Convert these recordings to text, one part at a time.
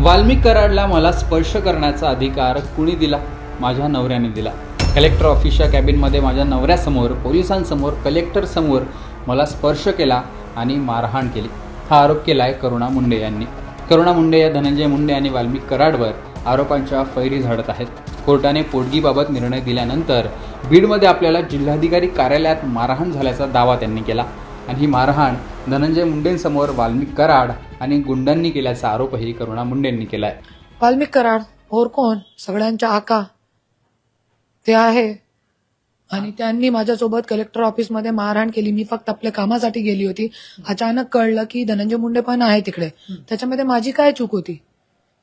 वाल्मिक कराडला मला स्पर्श करण्याचा अधिकार कुणी दिला? माझ्या नवऱ्याने दिला. कलेक्टर ऑफिसच्या कॅबिनमध्ये माझ्या नवऱ्यासमोर, पोलिसांसमोर, कलेक्टरसमोर मला स्पर्श केला आणि मारहाण केली. हा आरोप केला आहे करुणा मुंडे यांनी. करुणा मुंडे या धनंजय मुंडे आणि वाल्मिक कराडवर आरोपांच्या फैरी झाडत आहेत. कोर्टाने पोटगीबाबत निर्णय दिल्यानंतर बीडमध्ये आपल्याला जिल्हाधिकारी कार्यालयात मारहाण झाल्याचा दावा त्यांनी केला आणि ही मारहाण धनंजय मुंडेंसमोर वाल्मिक कराड आणि गुंडांनी केल्याचा आरोपही करुणा मुंडेंनी केलाय. वाल्मिक कराड और कोण? सगळ्यांच्या आका ते आहे. आणि त्यांनी माझ्यासोबत कलेक्टर ऑफिसमध्ये मारहाण केली. मी फक्त आपल्या कामासाठी गेली होती. अचानक कळलं की धनंजय मुंडे पण आहे तिकडे. त्याच्यामध्ये माझी काय चूक होती?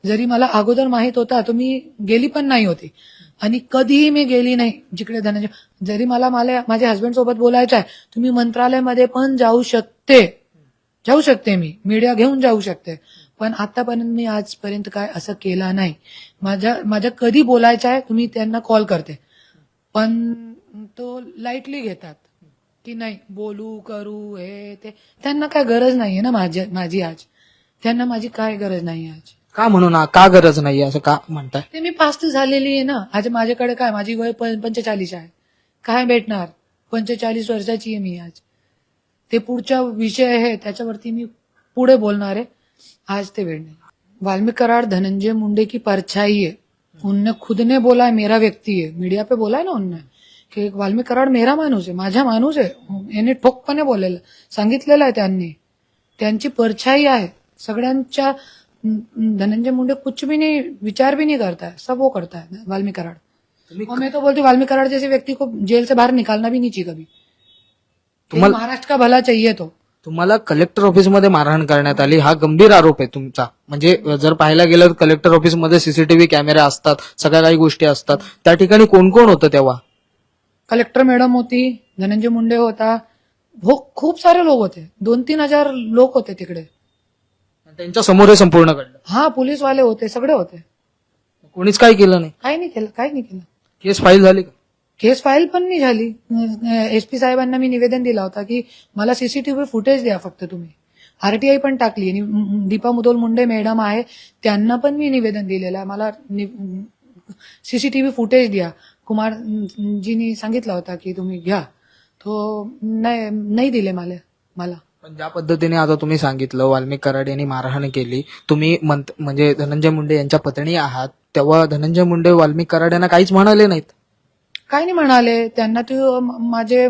जरी मला अगोदर माहित होता तर मी गेली पण नाही होती आणि कधीही मी गेली नाही जिकडे धनंजय. जरी मला माझ्या हस्बंड सोबत बोलायचं आहे, तुम्ही मंत्रालयामध्ये पण जाऊ शकते मी मीडिया घेऊन जाऊ शकते, पण आतापर्यंत मी आजपर्यंत काय असं केलं नाही. माझ्या कधी बोलायचं आहे तुम्ही त्यांना कॉल करते, पण तो लाईटली घेतात की नाही बोलू करू हे ते. त्यांना काय गरज नाहीये ना माझी आज. त्यांना माझी काय गरज नाही आज. का म्हणून का गरज नाही असं का म्हणताय? ते मी पास झालेली आहे ना. आज माझ्याकडे काय, माझी वय 45 आहे. काय भेटणार? 45 वर्षाची आहे मी आज. ते पुढचा विषय आहे त्याच्यावरती मी पुढे बोलणार आहे. आज ते वेळ नाही. वाल्मिक कराड धनंजय मुंडे की परछाई है. उनने खुद ने बोला है मेरा व्यक्ति है. मीडिया पे बोला है ना उनने की वाल्मिक कराड मेरा माणूस आहे, माझा माणूस आहे. याने ठोकपणे बोललेलं सांगितलेलं आहे त्यांनी. त्यांची परछाई आहे सगळ्यांच्या. धनंजय मुंडे कुछ भी नहीं, विचार भी नहीं करता है, सब वो करता है वाल्मिक कराड. और मैं तो बोलती हूँ वाल्मिक कराड जैसे व्यक्ति को जेल से बाहर निकालना भी नहीं चाहिए कभी. महाराष्ट्र का भला चाहिए. तो तुम्हाला कलेक्टर ऑफिसमध्ये मारहाण करण्यात आली, हा गंभीर आरोप आहे तुमचा. म्हणजे जर पाहायला गेलं तर कलेक्टर ऑफिसमध्ये सीसीटीव्ही कॅमेरे असतात, सगळ्या काही गोष्टी असतात. त्या ठिकाणी कोण कोण होतं तेव्हा? कलेक्टर मॅडम होती, धनंजय मुंडे होता, हो खूप सारे लोक होते. 2-3 हजार लोक होते तिकडे. त्यांच्या समोर हे संपूर्ण घडलं. हा पोलीस वाले होते, सगळे होते. कोणीच काही केलं नाही? काही नाही केलं. केस फाईल झाली का? केस फाईल पण नाही झाली. SP साहेबांना मी निवेदन दिला होता की मला सीसीटीव्ही फुटेज द्या फक्त तुम्ही. RTI पण टाकली आणि दीपा मुधोल मुंडे मॅडम आहे त्यांना पण मी निवेदन दिलेलं आहे. मला सीसीटीव्ही फुटेज द्या. कुमारजींनी सांगितलं होता की तुम्ही घ्या, तो नाही दिले मला. पण ज्या पद्धतीने आता तुम्ही सांगितलं वाल्मिक कराड यांनी मारहाण केली, तुम्ही म्हणजे धनंजय मुंडे यांच्या पत्नी आहात, तेव्हा धनंजय मुंडे वाल्मिक कराड यांना काहीच म्हणाले नाहीत? काय नाही म्हणाले. त्यांना ते माझे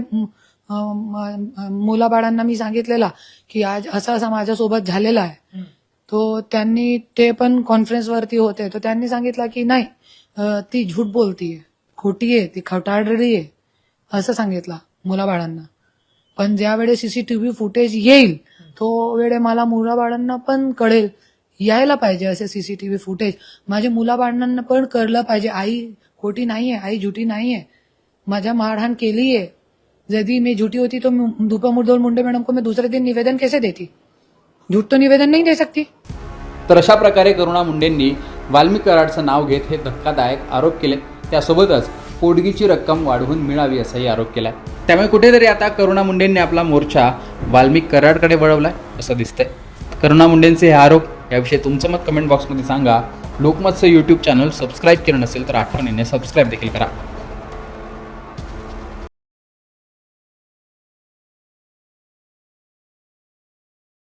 मुलाबाळांना मी सांगितलेला की आज असं माझ्यासोबत झालेला आहे. तो त्यांनी ते पण कॉन्फरन्सवरती होते, तर त्यांनी सांगितलं की नाही ती झूट बोलतीये, खोटी आहे, ती खटाळलेली आहे असं सांगितलं मुलाबाळांना. पण ज्या वेळेस सीसीटीव्ही फुटेज येईल तो वेळे मला मुलाबाळांना पण कळेल. यायला पाहिजे असे सीसीटीव्ही फुटेज. माझ्या मुलाबाळांना पण कळलं पाहिजे आई खोटी नाहीये, आई झुटी नाहीये. माझ्या मारहाण केली है. यदि मैं झूठी होती तो दीपा मुधोल मुंडे मैडम को मैं दूसरे दिन निवेदन कैसे देती? झूठ तो निवेदन नहीं दे सकती. तर अशा प्रकारे करुणा मुंडेंनी वाल्मिक कराडचं नाव घेत हे धक्कादायक आरोप केले. त्यासोबतच पोटगीची रक्कम वाढवून मिळावी असाही आरोप केलाय. त्यामुळे कुठेतरी आता करुणा मुंडेंनी आपला मोर्चा वाल्मिक कराडकडे वळवलाय असं दिसतंय. करुणा मुंडेंचे हे आरोप याविषयी तुमचं मत कमेंट बॉक्समध्ये सांगा. लोकमतचं YouTube चॅनल सबस्क्राईब केलं नसेल तर आठवणीने सबस्क्राईब देखील करा.